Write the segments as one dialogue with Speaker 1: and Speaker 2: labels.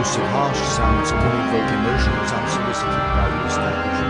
Speaker 1: use of harsh sounds can evoke emotions unsolicited by the establishment.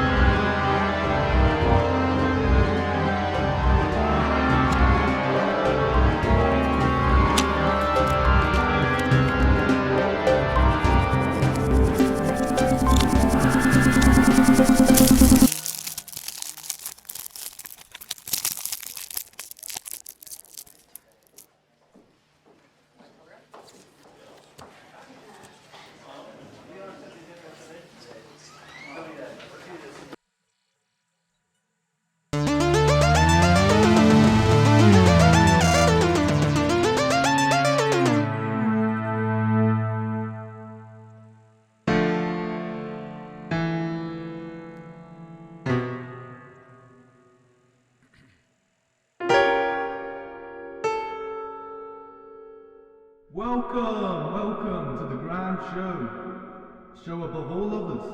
Speaker 2: Welcome to the grand show above all others.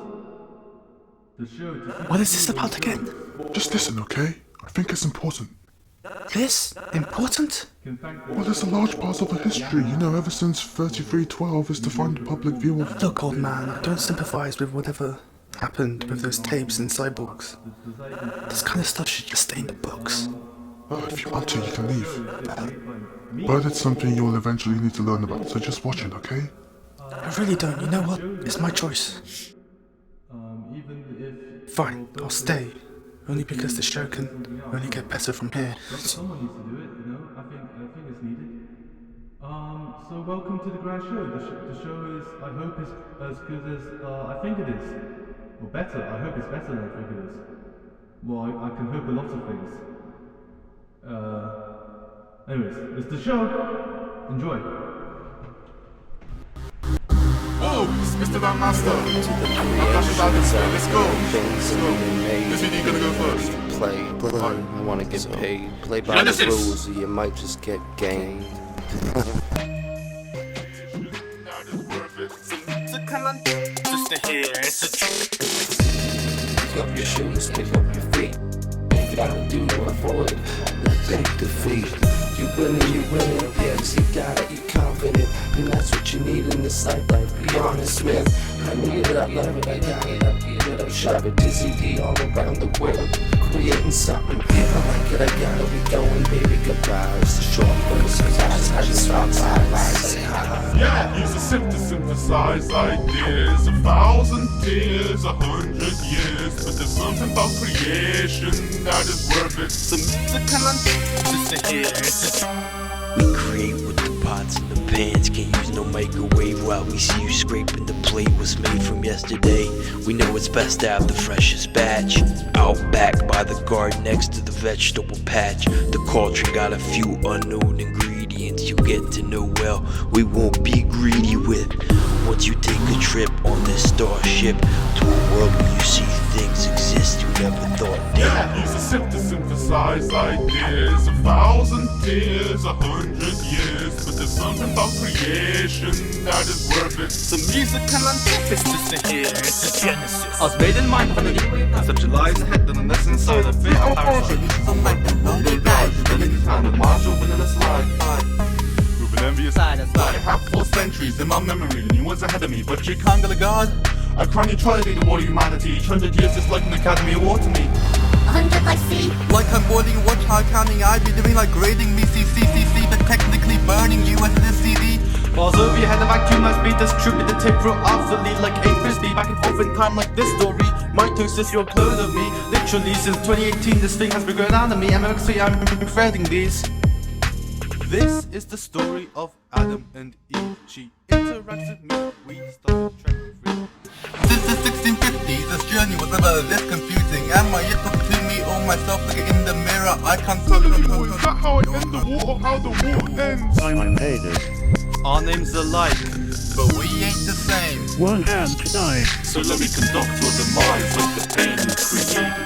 Speaker 2: The show to
Speaker 3: What is this about again?
Speaker 4: Just listen, okay? I think it's important.
Speaker 3: This? Important?
Speaker 4: Well, there's a large part of the history, ever since 3312 is to find the public view of...
Speaker 3: Look, old man, I don't sympathize with whatever happened with those tapes and cyborgs. This kind of stuff should just stay in the books.
Speaker 4: Oh, if you want to, you can leave. But it's something you'll eventually need to learn about, so just watch it, okay?
Speaker 3: I really don't. You know what? It's my choice. Fine, I'll stay. Only because the show can only get better from here.
Speaker 2: Someone needs to do it, I think it's needed. So welcome to the grand show. The show is, I hope, is as good as I think it is. Or better. I hope it's better than I think it is. Well, I can hope a lot of things. Anyways, it's the show. Enjoy.
Speaker 5: Oh, it's Mr. Grandmaster. Let's go. This video gonna go first.
Speaker 6: Play, I wanna get paid. Play by the rules or you might just get gamed. Pick up your shoes, pick up your feet. You gotta do more for it. Let's take defeat. You winning, yes, you got it, you confident. And that's what you need in this life, like be honest, man. I need it, I love it, I got it, I get it, I'm sharp at Dizzy D all around the world. Creating something, yeah, I like it, I gotta be going, baby, goodbye. It's the short verse, I just stop by, say hi.
Speaker 5: Yeah, use a sip to synthesize ideas. 1,000 years, 100 years. But there's something about creation that is worth it. Some musical just to hear.
Speaker 7: We create with the pots and the pans. Can't use no microwave while we see you scraping the plate. Was made from yesterday. We know it's best to have the freshest batch. Out back by the garden next to the vegetable patch. The cauldron got a few unknown ingredients you get to know well. We won't be greedy with. Once you take a trip on this starship to a world where you see things exist you never thought did.
Speaker 5: Yeah, use a sip to synthesize ideas. 1,000 years, 100 years. But there's something about creation that is worth it. Some musical antithesis to hear. It's a genesis.
Speaker 8: I was made in mind from the conceptualize ahead and that's inside of it. I'm parasitic. Like the lonely guy. Ability time to march over in a slide.
Speaker 5: Moving envious side and side. I have 4 centuries in my memory. New ones ahead of me, but you can't get a guard. I can't you try to lead the war of humanity. 100 years is like an Academy Award to me.
Speaker 9: 100 by sea.
Speaker 8: Like I'm boarding watch hard counting, I'd be doing like grading me CCCC, but technically burning you as a CD.
Speaker 2: Balls over your head, the vacuum I speed distribute the tape through obsolete like a frisbee. Back and forth in time like this story. Mitosis, your clone of me. Literally since 2018 this thing has been growing out of me. I'm actually threading these. This is the story of Adam and Eve. She interacts with me, we started tracking free.
Speaker 8: Since the 1650s, this journey was never this confusing. Am I yet to me or myself looking in the mirror? I can't tell you.
Speaker 5: Is that how I end the war or how the war ends?
Speaker 10: I'm hated.
Speaker 2: Our names are alike,
Speaker 8: but we ain't the same.
Speaker 10: One hand died.
Speaker 5: So let me conduct your demise like the pain you created.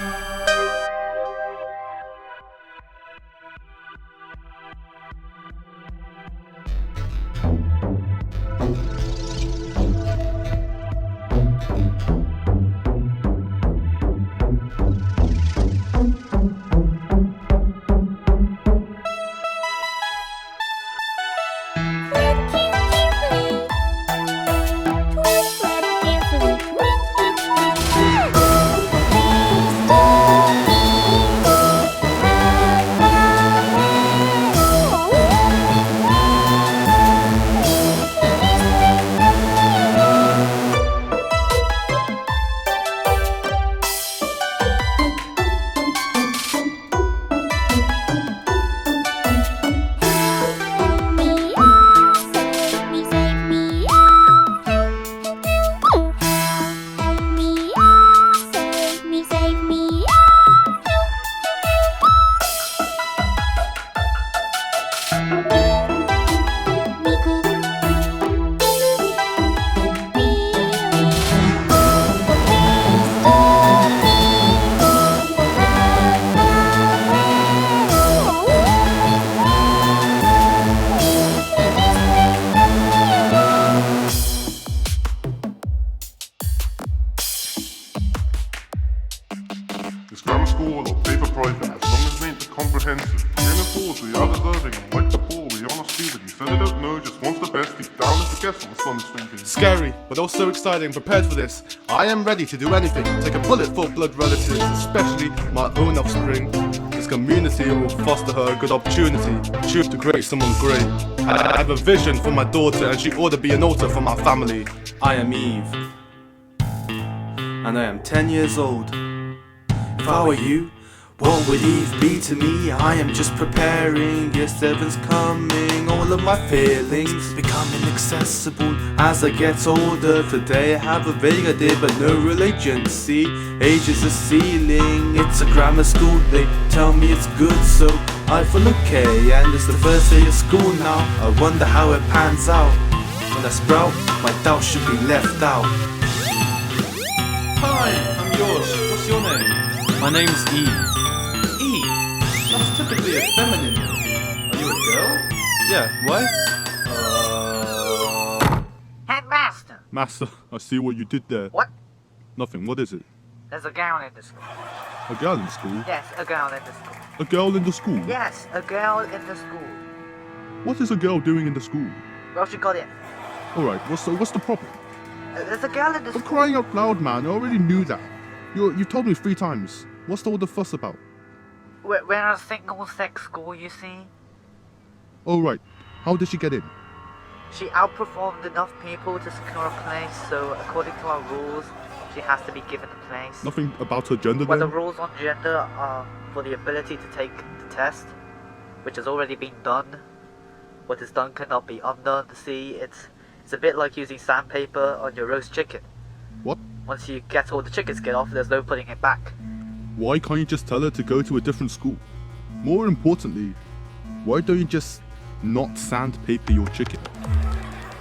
Speaker 5: Thomas thinking?
Speaker 2: Scary, but also exciting. Prepared for this. I am ready to do anything. Take a bullet for blood relatives, especially my own offspring. This community will foster her a good opportunity. Choose to create someone great. I have a vision for my daughter, and she ought to be an altar for my family. I am Eve, and I am 10 years old. If I were you, what would Eve be to me? I am just preparing, yes, heaven's coming. All of my feelings become inaccessible as I get older. Today I have a vague idea but no real agency. Age is a ceiling, it's a grammar school. They tell me it's good, so I feel okay. And it's the first day of school now. I wonder how it pans out. When I sprout, my doubt should be left out. Hi, I'm yours. What's your name? My name's Eve. That's typically a feminine. Are you a girl? Yeah, why?
Speaker 9: Headmaster!
Speaker 5: Master, I see what you did there.
Speaker 9: What?
Speaker 5: Nothing, what is it?
Speaker 9: There's a girl in the school.
Speaker 5: A girl in school?
Speaker 9: Yes, a girl in the school.
Speaker 5: A girl in the school?
Speaker 9: Yes, a girl in the school.
Speaker 5: What is a girl doing in the school?
Speaker 9: Well, she got in.
Speaker 5: Alright, what's the problem?
Speaker 9: There's a girl in the
Speaker 5: For
Speaker 9: school.
Speaker 5: crying out loud, man, I already knew that. You've told me 3 times. What's all the fuss about?
Speaker 9: We're a single-sex school, you see.
Speaker 5: Alright, how did she get in?
Speaker 9: She outperformed enough people to secure a place, so according to our rules, she has to be given a place.
Speaker 5: Nothing about her gender
Speaker 9: Well, the
Speaker 5: then?
Speaker 9: rules on gender are for the ability to take the test, which has already been done. What is done cannot be undone. See, it's a bit like using sandpaper on your roast chicken.
Speaker 5: What?
Speaker 9: Once you get all the chicken skin off, there's no putting it back.
Speaker 5: Why can't you just tell her to go to a different school? More importantly, why don't you just not sandpaper your chicken?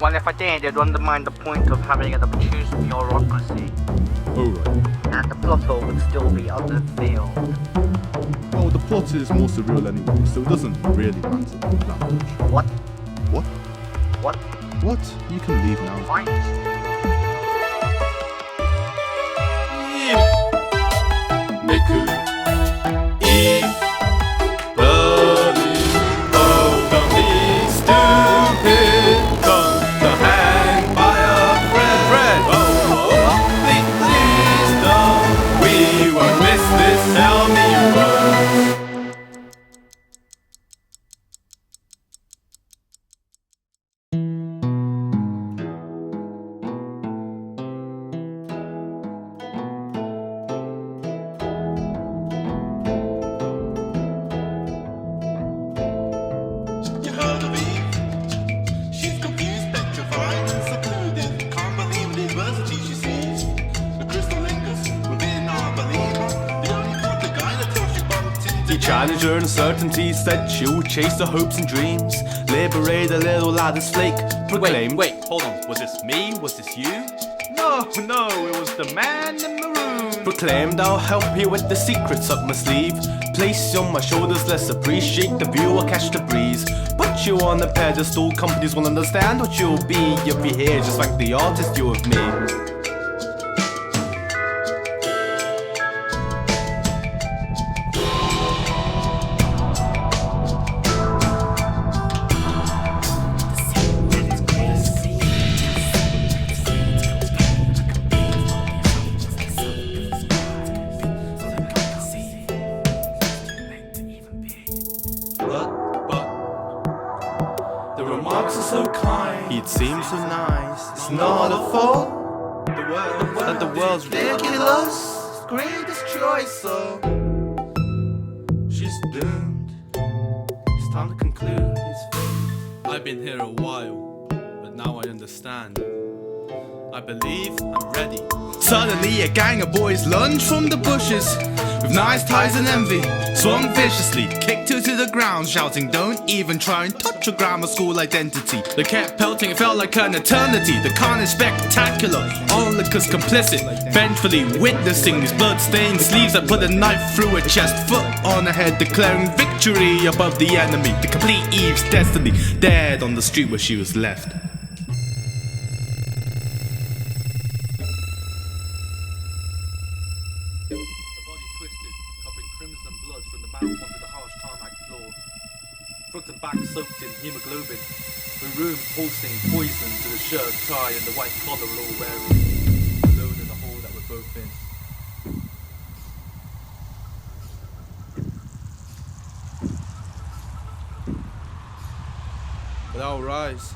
Speaker 9: Well, if I did, it'd undermine the point of having an obtuse bureaucracy,
Speaker 5: Alright.
Speaker 9: and the plot hole would still be unfilled.
Speaker 5: Well, the plot is more surreal anyway, so it doesn't really matter that much.
Speaker 9: What?
Speaker 5: What?
Speaker 9: What?
Speaker 5: What? You can leave now.
Speaker 9: Fine.
Speaker 2: Miku, Eve, Buddy, oh, don't be stupid, don't hang by a thread. Oh, please don't, we won't miss this, tell me you won't.
Speaker 5: You heard of Eve? She's confused, petrified, and secluded. Can't believe the adversity she sees. The crystal lingers within our believer. The only thought the guy that tells you bumped into.
Speaker 2: He challenged her uncertainty, said she'll chase her hopes and dreams, liberate a little lattice flake, proclaimed. Wait, hold on. Was this me? Was this you? No, it was the man in maroon. Proclaimed, I'll help you with the secrets up my sleeve. Place you on my shoulders, let's appreciate the view, I'll catch the breeze. Put you on a pedestal, companies will understand what you'll be. You'll be here just like the artist you have made. The remarks are so kind, he'd seem so nice. It's not a fault that the world's ridiculous. Greatest choice, so she's doomed. It's time to conclude his fate. I've been here a while, but now I understand. I believe I'm ready. Suddenly a gang of boys lunged from the bushes with nice ties and envy, swung viciously, kicked her to the ground, shouting, don't even try and touch your grammar school identity. They kept pelting, it felt like an eternity. The carnage spectacular, onlookers complicit, vengefully witnessing these blood-stained sleeves that put a knife through her chest, foot on her head, declaring victory above the enemy. The complete Eve's destiny, dead on the street where she was left. Front and back soaked in hemoglobin.
Speaker 8: The room pulsing poison to the shirt, tie, and the white collar we're all wearing. Alone in the hole that we're both in. But I'll rise.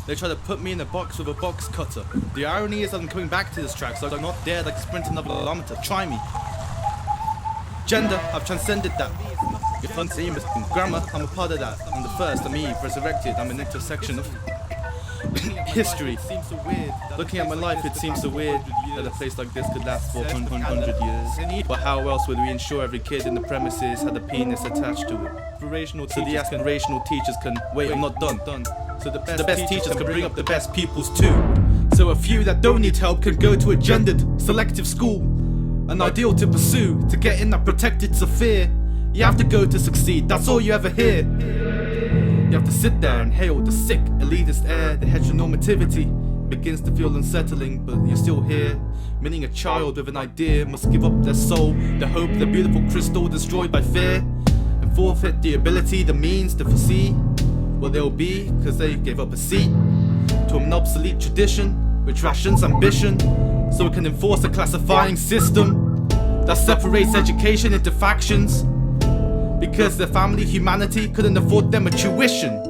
Speaker 8: They try to put me in a box with a box cutter. The irony is I'm coming back to this track, so I'm not there like sprint another kilometer. Try me. Gender, I've transcended that. If unseen grammar, I'm a part of that. I'm the first, I'm Eve, resurrected. I'm an intersection of history. Looking at my life, it seems so weird that a place like this could last for 100 years. But how else would we ensure every kid in the premises had a penis attached to it? So the aspirational teachers can wait. I'm not done. So the best teachers can bring up the best pupils too. So a few that don't need help can go to a gendered, selective school. An ideal to pursue, to get in that protected sphere. You have to go to succeed, that's all you ever hear. You have to sit there and hail the sick, elitist air. The heteronormativity begins to feel unsettling, but you're still here. Meaning a child with an idea must give up their soul, the hope, the beautiful crystal destroyed by fear, and forfeit the ability, the means to foresee what they'll be, cause they gave up a seat to an obsolete tradition which rations ambition, so it can enforce a classifying system that separates education into factions, because their family humanity couldn't afford them a tuition.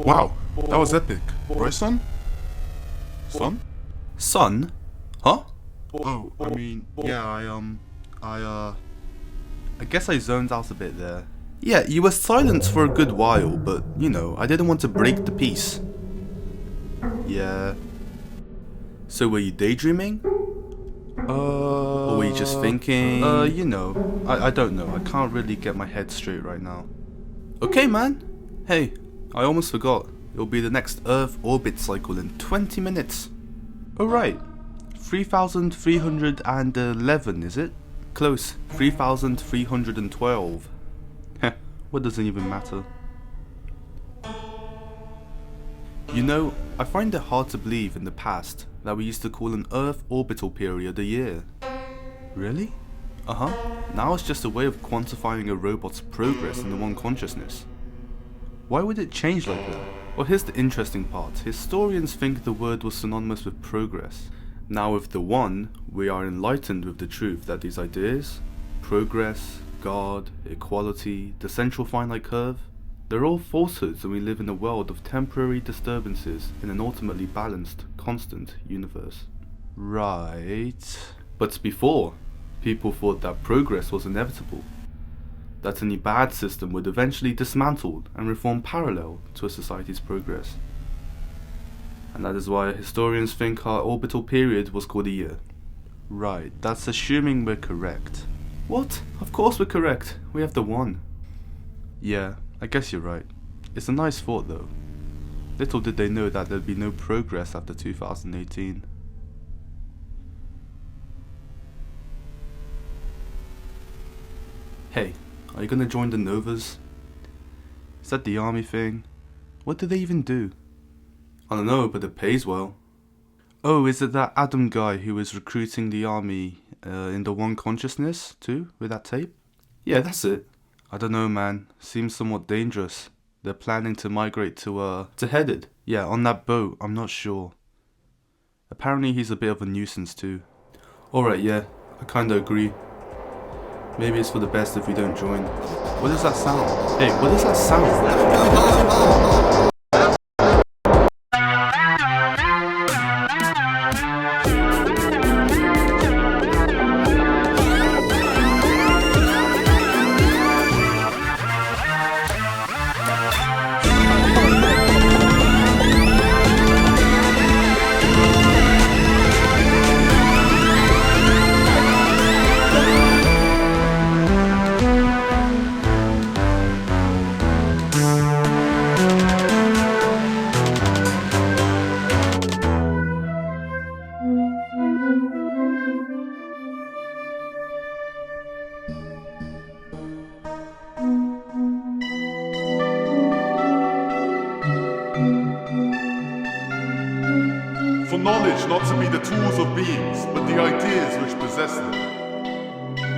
Speaker 4: Wow, that was epic. Right, son? Son?
Speaker 8: Son? Huh?
Speaker 4: Oh, I mean, yeah,
Speaker 8: I guess I zoned out a bit there. Yeah, you were silent for a good while, but, you know, I didn't want to break the peace. Yeah. So were you daydreaming? Or were you just thinking? You know, I don't know. I can't really get my head straight right now. Okay, man. Hey, I almost forgot. It'll be the next Earth orbit cycle in 20 minutes. Oh right, 3,311 is it? Close, 3,312. What doesn't even matter? You know, I find it hard to believe in the past that we used to call an Earth orbital period a year. Really? Uh-huh. Now it's just a way of quantifying a robot's progress in the one consciousness. Why would it change like that? Well, here's the interesting part. Historians think the word was synonymous with progress. Now with the one, we are enlightened with the truth that these ideas, progress, God, equality, the central finite curve, they're all falsehoods, and we live in a world of temporary disturbances in an ultimately balanced, constant universe. Right. But before, people thought that progress was inevitable, that any bad system would eventually dismantle and reform parallel to a society's progress. And that is why historians think our orbital period was called a year. Right, that's assuming we're correct. What? Of course we're correct. We have the one. Yeah, I guess you're right. It's a nice thought though. Little did they know that there'd be no progress after 2018. Hey, are you gonna join the Novas? Is that the army thing? What do they even do? I don't know, but it pays well. Oh, is it that Adam guy who was recruiting the army in the One Consciousness too, with that tape? Yeah, that's it. I don't know, man. Seems somewhat dangerous. They're planning to migrate to Headed. Yeah, on that boat, I'm not sure. Apparently he's a bit of a nuisance too. Alright, yeah, I kinda agree. Maybe it's for the best if we don't join. What does that sound? Hey, what does that sound?
Speaker 5: For knowledge not to be the tools of beings, but the ideas which possess them.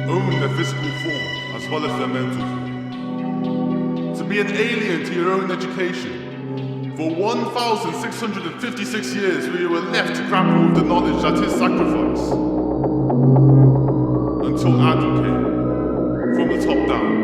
Speaker 5: Own their physical form as well as their mental form. To be an alien to your own education. For 1,656 years we were left to grapple with the knowledge that is sacrifice. Until Adam came, from the top down.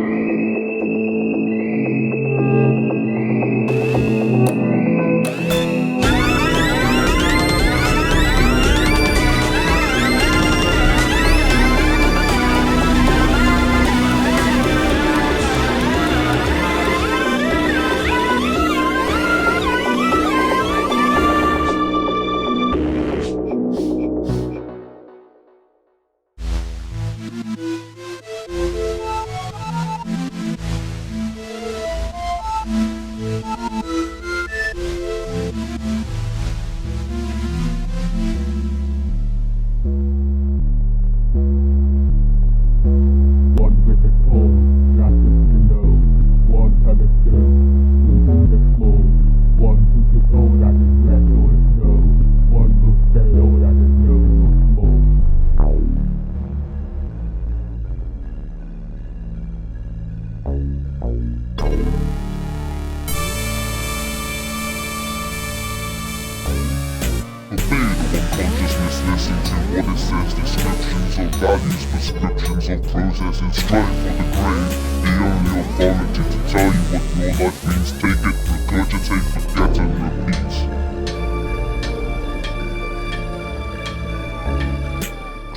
Speaker 4: Listen to what it says, descriptions of values, prescriptions of processes, strive for the grain, the only authority to tell you what your life means. Take it, regurgitate, forget and repeat.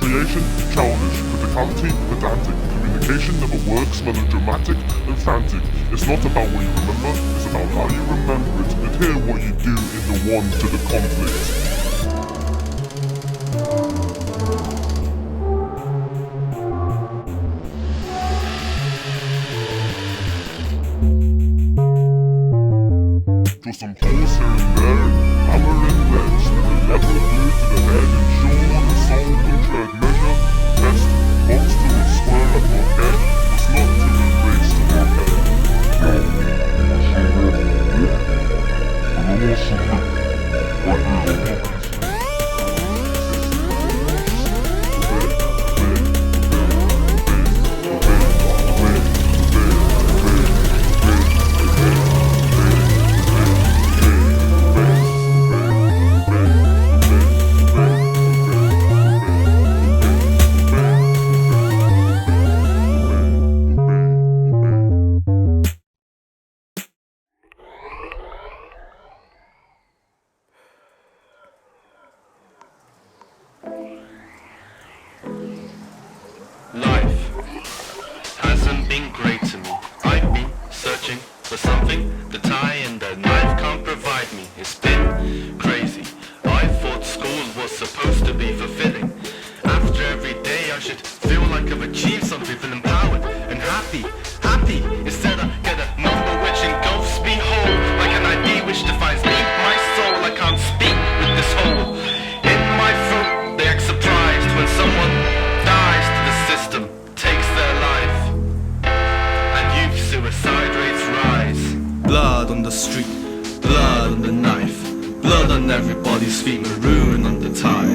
Speaker 4: Creation, childish, criticality, pedantic, communication never works, melodramatic and frantic. It's not about what you remember, it's about how you remember it, and hear what you do in the one to the conflict. Just some holes here and there, hammer and wedge, the level blue to the head and shoulder, the soul controlled measure, best, box to a square at your head, was not to embrace the warhead.
Speaker 11: The tie and the knife can't provide me. It's been crazy. I thought school was supposed to be fulfilling. After every day I should feel like I've achieved something, feel empowered and happy. Instead I get a number which engulfs me whole, like an ID which defines me, my soul. I can't speak with this hole in my throat. They act surprised when someone dies to the system, takes their life, and youth suicide rates rise.
Speaker 8: Blood on the street, blood on the knife, blood on everybody's feet, maroon on the tie.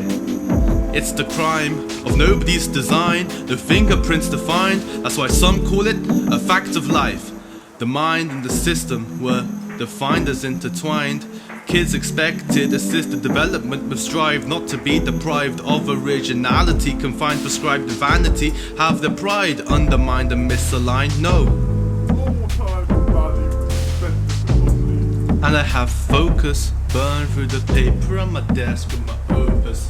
Speaker 8: It's the crime of nobody's design, no fingerprints to find. That's why some call it a fact of life. The mind and the system were defined as intertwined. Kids expected assisted development with strive not to be deprived of originality, confined, prescribed to vanity, have their pride undermined and misaligned. No. And I have focus, burn through the paper on my desk with my opus.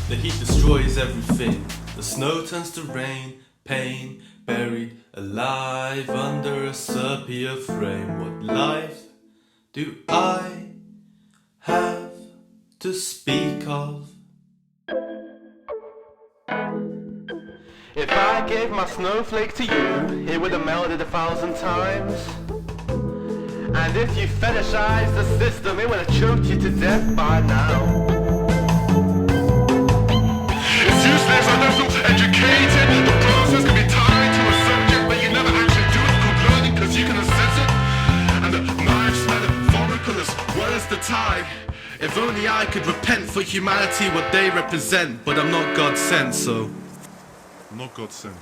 Speaker 8: The heat destroys everything. The snow turns to rain, pain, buried alive under a sepia frame. What life do I have to speak of?
Speaker 11: If I gave my snowflake to you, it would have melted 1,000 times. And if you fetishized the system, it would have choked you to death by now. It's useless, I don't feel educated. The process can be tied to a subject, but you never actually do it called learning, cause you can assess it. And the knife's metaphorical as well as the tie.
Speaker 8: If only I could repent for humanity, what they represent. But I'm not God sent, so
Speaker 5: Not God sent.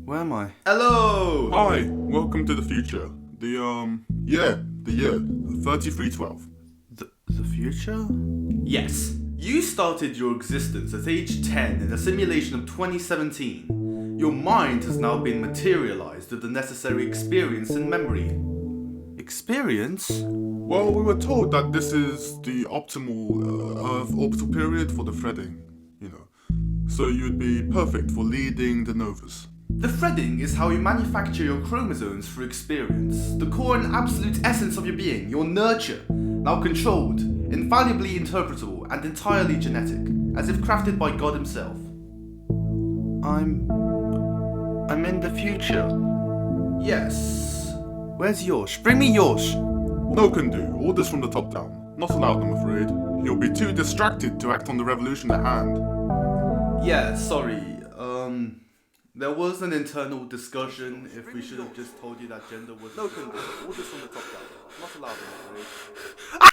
Speaker 8: Where am I? Hello!
Speaker 5: Hi, welcome to the future. The year 3312.
Speaker 8: The future? Yes. You started your existence at age 10 in a simulation of 2017. Your mind has now been materialized with the necessary experience and memory. Experience?
Speaker 5: Well, we were told that this is the optimal Earth orbital period for the threading, you know. So you'd be perfect for leading the Novas.
Speaker 8: The threading is how you manufacture your chromosomes through experience, the core and absolute essence of your being, your nurture, now controlled, infallibly interpretable, and entirely genetic, as if crafted by God himself. I'm in the future. Yes. Where's Yosh? Bring me Yosh!
Speaker 5: No can do, orders from the top down. Not allowed, I'm afraid. You'll be too distracted to act on the revolution at hand.
Speaker 8: Yeah, sorry. There was an internal discussion if we should have just told you that gender was... No, can do. Orders from the top down. Not allowed, I'm afraid.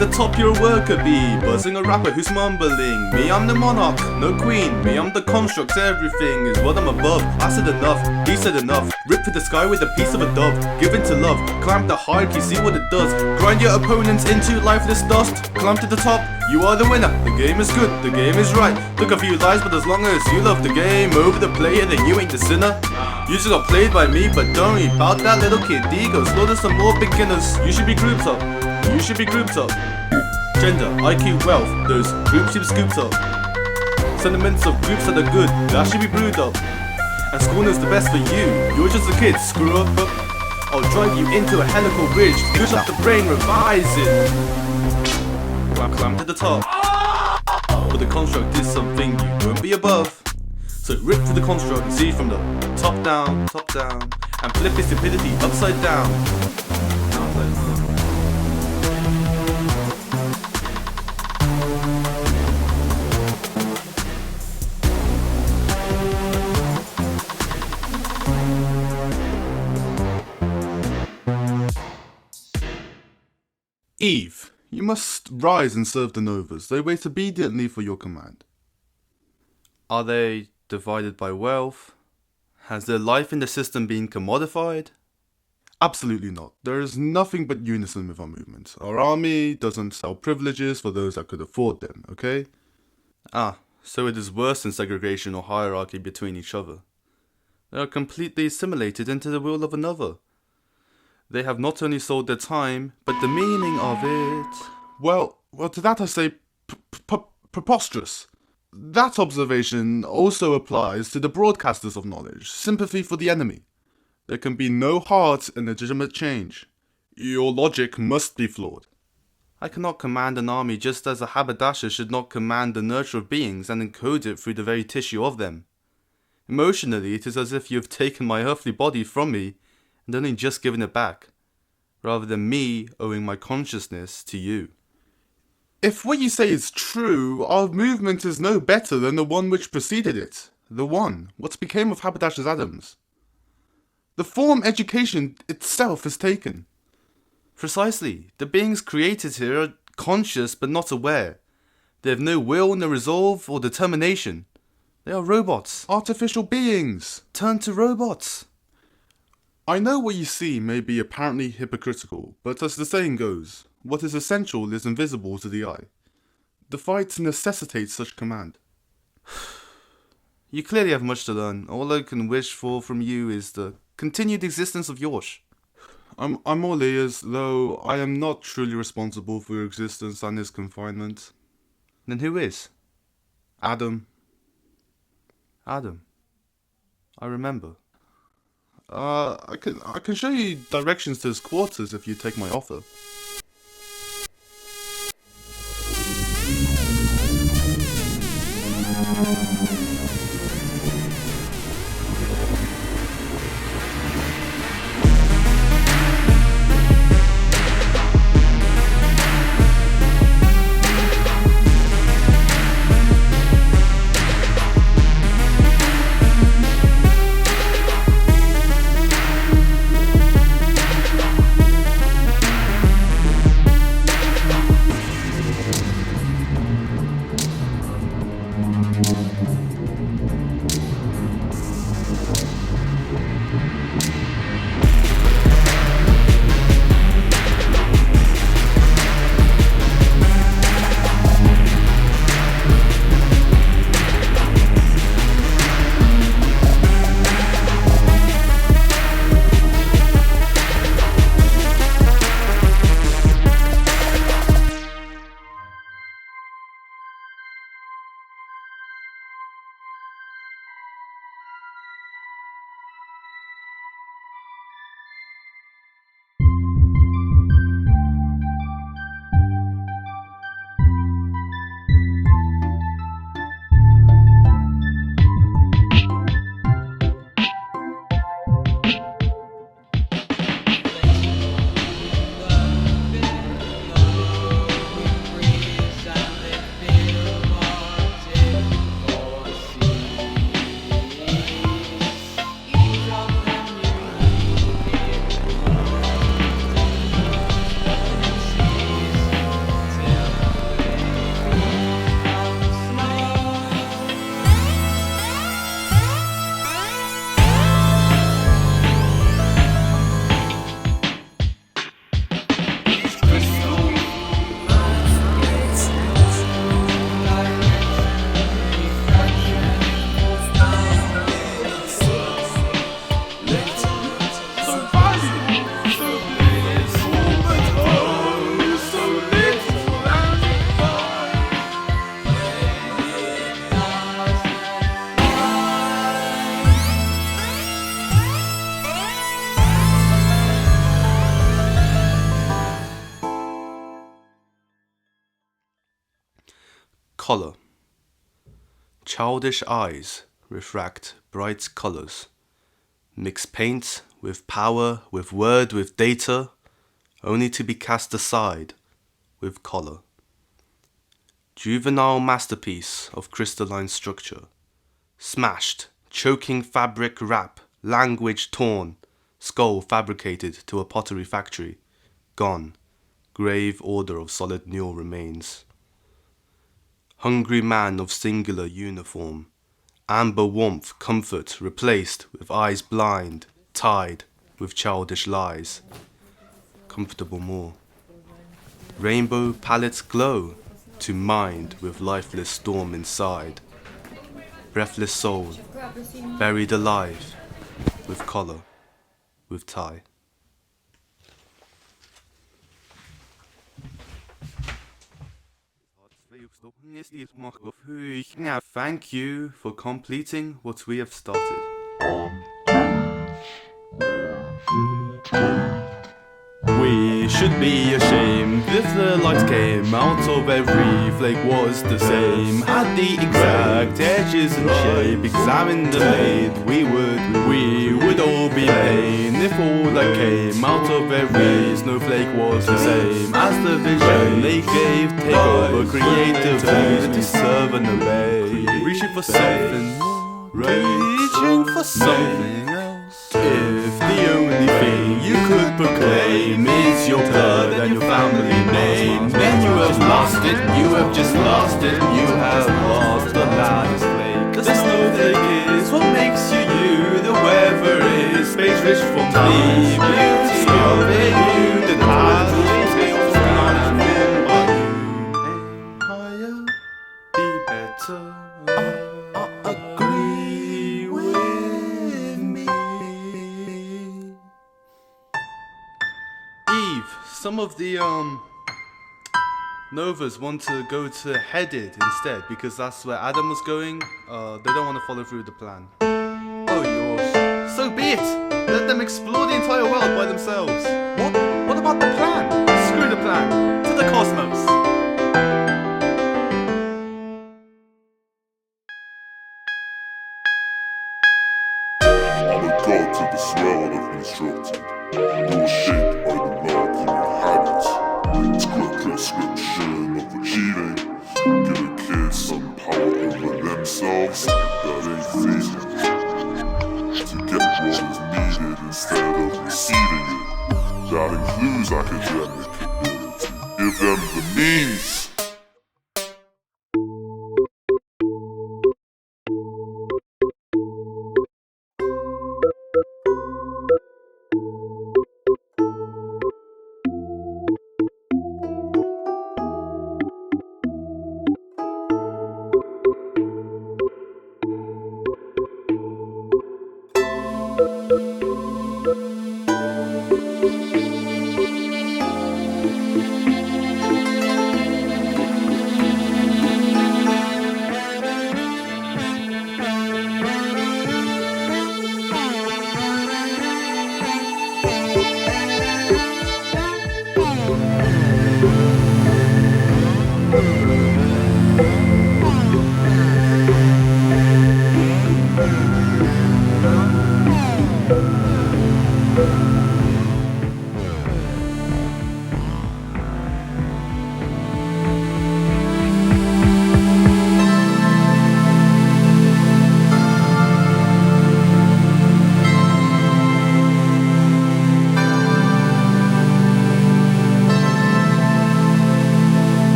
Speaker 8: the top, you're a worker bee, buzzing a rapper who's mumbling. Me, I'm the monarch, no queen. Me, I'm the construct, everything is what I'm above. I said enough, he said enough. Rip for the sky with a piece of a dove. Give in to love, climb the hierarchy, see what it does. Grind your opponents into lifeless dust. Climb to the top, you are the winner. The game is good, the game is right. Took a few lies, but as long as you love the game over the player, then you ain't the sinner. You just got played by me, but don't worry about that little kid. Ego, slaughter some more beginners. You should be grouped up. You should be grouped up. Gender, IQ, wealth, those groups should be scooped up. Sentiments of groups that are good, that should be brewed up. And school knows the best for you. You're just a kid, screw up. I'll drive you into a helical ridge. Push up the brain, revise it. Climb to the top. But the construct is something you won't be above. So rip to the construct and see from the top down, and flip its stupidity upside down.
Speaker 12: Eve, you must rise and serve the Novas. They wait obediently for your command.
Speaker 8: Are they divided by wealth? Has their life in the system been commodified?
Speaker 12: Absolutely not. There is nothing but unison with our movement. Our army doesn't sell privileges for those that could afford them, okay?
Speaker 8: Ah, so it is worse than segregation or hierarchy between each other. They are completely assimilated into the will of another. They have not only sold their time, but the meaning of it.
Speaker 12: Well, to that I say preposterous. That observation also applies to the broadcasters of knowledge, sympathy for the enemy. There can be no heart in legitimate change. Your logic must be flawed.
Speaker 8: I cannot command an army just as a haberdasher should not command the nurture of beings and encode it through the very tissue of them. Emotionally, it is as if you have taken my earthly body from me and only just given it back, rather than me owing my consciousness to you.
Speaker 12: If what you say is true, our movement is no better than the one which preceded it. The one, what became of Haberdasher's Adams. The form education itself has taken.
Speaker 8: Precisely. The beings created here are conscious but not aware. They have no will, no resolve, or determination. They are robots.
Speaker 12: Artificial beings.
Speaker 8: Turned to robots.
Speaker 12: I know what you see may be apparently hypocritical, but as the saying goes, what is essential is invisible to the eye. The fight necessitates such command.
Speaker 8: You clearly have much to learn. All I can wish for from you is the continued existence of yours.
Speaker 12: I'm all ears, though I am not truly responsible for your existence and his confinement.
Speaker 8: Then who is?
Speaker 12: Adam.
Speaker 8: Adam. I remember.
Speaker 12: I can show you directions to his quarters if you take my offer. Color. Childish eyes refract bright colors. Mix paint with power, with word, with data, only to be cast aside with color. Juvenile masterpiece of crystalline structure. Smashed, choking fabric wrap, language torn, skull fabricated to a pottery factory. Gone, grave order of solid neural remains. Hungry man of singular uniform. Amber warmth, comfort replaced with eyes blind, tied with childish lies. Comfortable more. Rainbow palettes glow to mind with lifeless storm inside. Breathless soul, buried alive with collar, with tie. Thank you for completing what we have started.
Speaker 8: We should be ashamed if the light came out of every flake was the same. Had the exact edges and shape, examined and made, we would all be pain if all that came out of every snowflake was the same as the vision they gave. Take over creatively to serve and obey. Reaching for something more, reaching for something else. If the only thing you could proclaim is your blood and your family name, then you have lost it, you have just lost it, you have lost the last flake. The snowflake is what makes you you, the weather is space rich for me, beauty of a you that has tales not been by you. Higher, be better. Agree with me. Eve, some of the Novas want to go to Headed instead because that's where Adam was going. They don't want to follow through with the plan. Oh, yours. So be it. Let them explore the entire world by themselves. What about the plan? Screw the plan. To the cosmos.
Speaker 4: I'm a god to this world I've constructed. You're shaped by the love you inhabit. It's a prescription of achieving. Give a kid some power over themselves. That ain't feasible. To get what is needed instead of receiving it. That includes academic ability. Give them the means.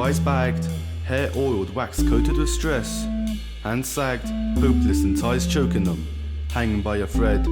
Speaker 8: Eyes bagged, hair oiled, wax coated with stress. Hands sagged, hopeless and ties choking them, hanging by a thread.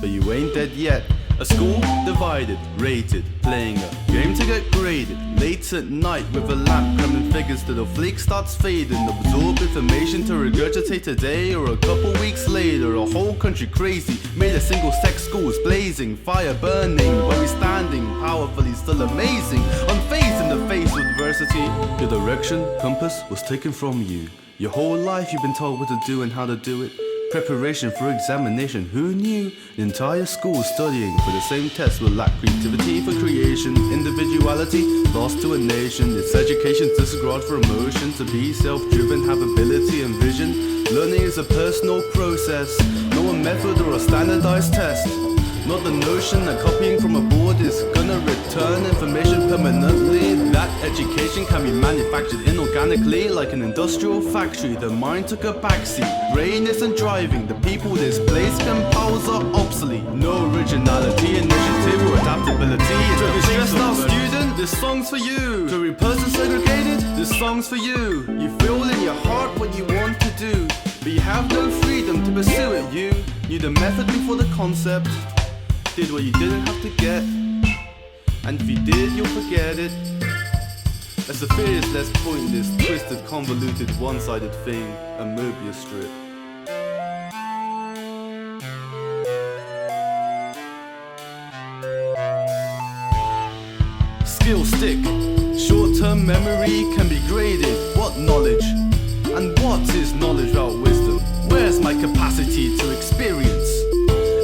Speaker 8: But you ain't dead yet. A school divided, rated, playing a game to get graded. Late at night with a lamp cramming figures till the flake starts fading. Absorb information to regurgitate today or a couple weeks later. A whole country crazy, made a single sex schools blazing. Fire burning, where we standing, powerfully still amazing. Unfazed in the face of adversity. Your direction, compass was taken from you. Your whole life you've been told what to do and how to do it. Preparation for examination, who knew? The entire school studying for the same test will lack creativity for creation. Individuality lost to a nation. Its education's disregard for emotion. To be self-driven, have ability and vision. Learning is a personal process, no a method or a standardized test. Not the notion that copying from a board is gonna return information permanently. That education can be manufactured inorganically like an industrial factory. The mind took a backseat, brain isn't driving. The people displaced, compels are obsolete. No originality, initiative or adaptability. To every stressed out student, this song's for you. To every person segregated, this song's for you. You feel in your heart what you want to do, but you have no freedom to pursue it. You knew the method before the concept. Did what you didn't have to get, and if you did, you'll forget it. As the fear is less pointless, twisted, convoluted, one-sided thing, a Mobius strip. Skill stick, short-term memory can be graded. What knowledge? And what is knowledge without wisdom? Where's my capacity to experience?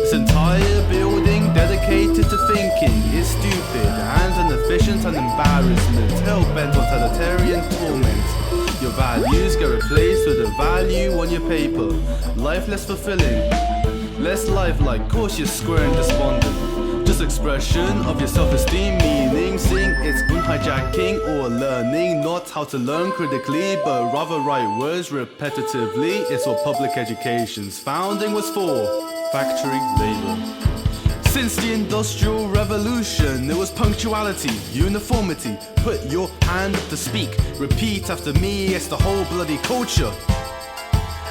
Speaker 8: This entire building dedicated to thinking is stupid and inefficient and embarrassment, hell-bent on totalitarian torment. Your values get replaced with a value on your paper. Life less fulfilling, less lifelike, cautious, square and despondent. Just expression of your self-esteem, meaning, seeing its own hijacking or learning. Not how to learn critically, but rather write words repetitively. It's what public education's founding was for. Factory labor. Since the Industrial Revolution, there was punctuality, uniformity. Put your hand up to speak. Repeat after me, it's the whole bloody culture.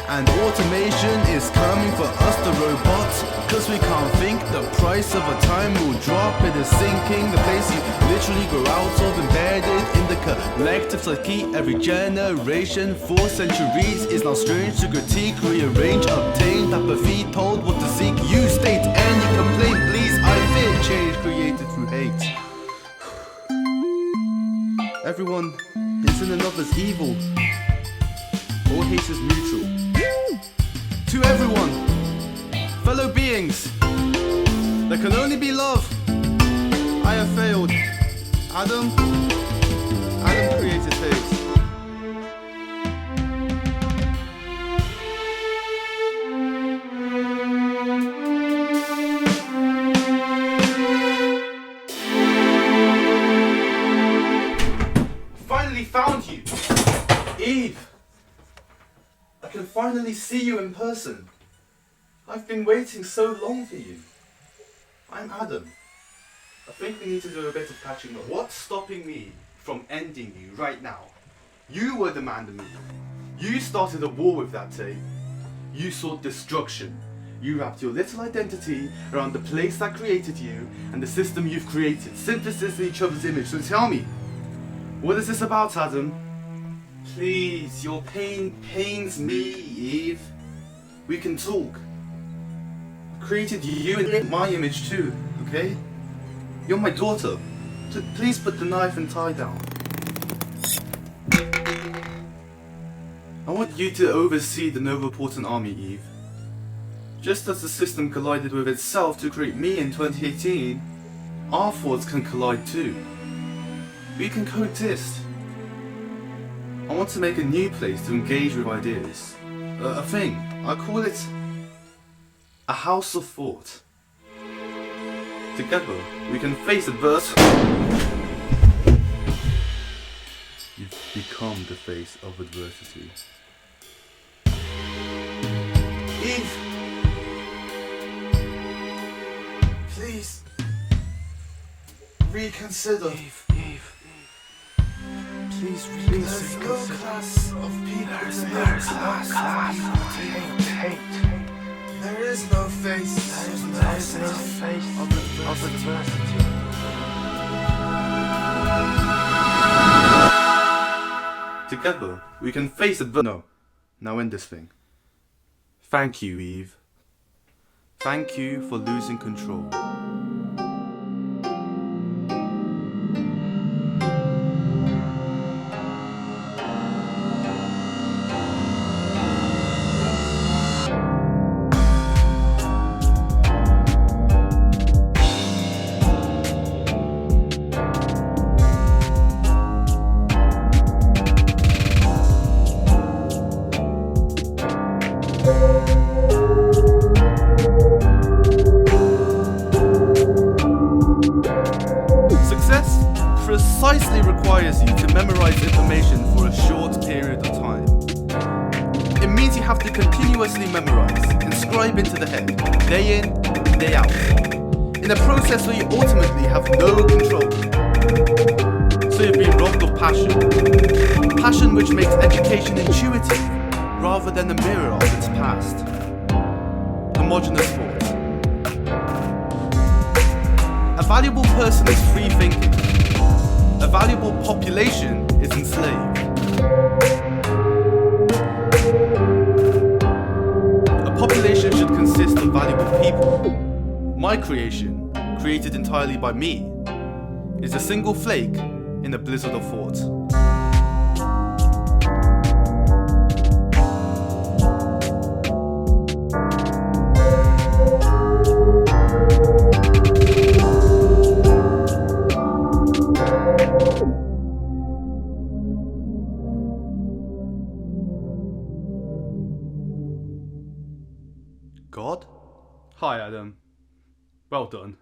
Speaker 8: And automation is coming for us, the robots. Cause we can't think, the price of a time will drop. It is sinking, the place you literally grow out of, embedded in the collective psyche. Every generation, 4 centuries, is now strange to critique, rearrange, obtain, apathy, told what to seek. You state and you complain, please, I fear change created through hate. Everyone is in another's evil. All hate is mutual. To everyone, fellow beings, there can only be love. I have failed. Adam created hate. Finally found you, Eve. I can finally see you in person. I've been waiting so long for you. I'm Adam. I think we need to do a bit of catching up. What's stopping me from ending you right now? You were the man to me. You started a war with that tape. You sought destruction. You wrapped your little identity around the place that created you and the system you've created. Synthesis in each other's image. So tell me, what is this about, Adam? Please, your pain pains me, Eve. We can talk. I created you in my image too, okay? You're my daughter. Please put the knife and tie down. I want you to oversee the Novoportan army, Eve. Just as the system collided with itself to create me in 2018, our thoughts can collide too. We can coexist. I want to make a new place to engage with ideas. A thing. I call it a house of thought. Together, we can face adversity. You've become the face of adversity. Eve! Please. Reconsider.
Speaker 6: Eve.
Speaker 3: Please reconsider. There's no class of people. There's no class of hate. There is no face. There is no face of adversity.
Speaker 8: Together, we can face adversity. No, now end this thing. Thank you, Eve. Thank you for losing control. Success precisely requires you to memorize information for a short period of time. It means you have to continuously memorize, inscribe into the head, day in, day out, in a process where you ultimately have no control. So you've been robbed of passion. Passion which makes education intuitive rather than a mirror of its past. Homogeneous thought. A valuable person is free thinking. A valuable population is enslaved. A population should consist of valuable people. My creation, created entirely by me, is a single flake in a blizzard of thought. God? Hi, Adam. Well done.